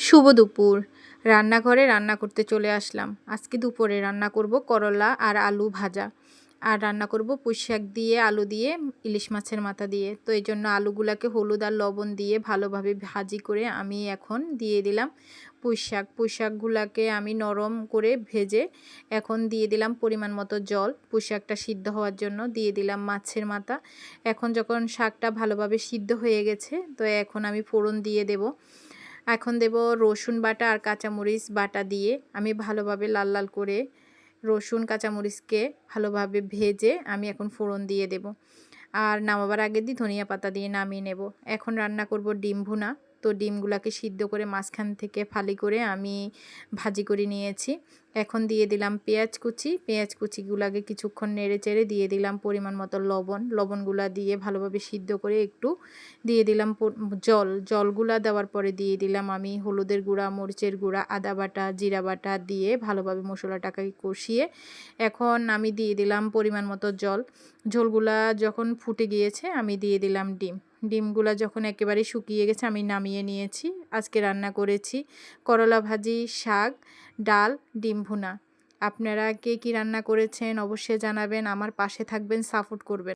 শুভ দুপুর। রান্নাঘরে রান্না করতে চলে আসলাম। আজকে দুপুরে রান্না করব করলা আর আলু ভাজা। আর রান্না করব পুঁইশাক দিয়ে, আলু দিয়ে, ইলিশ মাছের মাথা দিয়ে। তো এইজন্য আলুগুলাকে হলুদ আর লবণ দিয়ে ভালোভাবে ভাজি করে আমি এখন দিয়ে দিলাম পুঁইশাক। পুঁইশাকগুলাকে আমি নরম করে ভেজে এখন দিয়ে দিলাম পরিমাণ মতো জল। পুঁইশাকটা সিদ্ধ হওয়ার জন্য দিয়ে দিলাম মাছের মাথা। এখন যখন শাকটা ভালোভাবে সিদ্ধ হয়ে গেছে, তো এখন আমি ফোড়ন দিয়ে দেব। এখন দেব রসুন বাটা আর কাঁচামরিচ বাটা দিয়ে আমি ভালোভাবে লাল লাল করে রসুন কাঁচামরিচকে ভালোভাবে ভেজে আমি এখন ফোড়ন দিয়ে দেব। আর নামাবার আগে দিয়ে ধনিয়া পাতা দিয়ে নামিয়ে নেব। এখন রান্না করব ডিম ভুনা। তো ডিমগুলাকে সিদ্ধ করে মাঝখান থেকে ফালি করে আমি ভাজি করে নিয়েছি। এখন দিয়ে দিলাম পেঁয়াজ কুচি। পেঁয়াজ কুচিগুলাকে কিছুক্ষণ নেড়ে চেড়ে দিয়ে দিলাম পরিমাণ মতো লবণ। লবণগুলা দিয়ে ভালোভাবে সিদ্ধ করে একটু দিয়ে দিলাম জলগুলা দেওয়ার পরে দিয়ে দিলাম আমি হলুদের গুঁড়া, মরিচের গুঁড়া, আদা বাটা, জিরা বাটা দিয়ে ভালোভাবে মশলাটাকে কষিয়ে এখন আমি দিয়ে দিলাম পরিমাণ মতো জল। ঝোলগুলা যখন ফুটে গিয়েছে আমি দিয়ে দিলাম ডিমগুলা যখন একেবারে শুকিয়ে গেছে আমি নামিয়ে নিয়েছি। আজকে রান্না করেছি করলা ভাজি, শাক, ডাল, ডিম ভুনা। আপনারা কে কী রান্না করেছেন অবশ্যই জানাবেন। আমার পাশে থাকবেন, সাপোর্ট করবেন।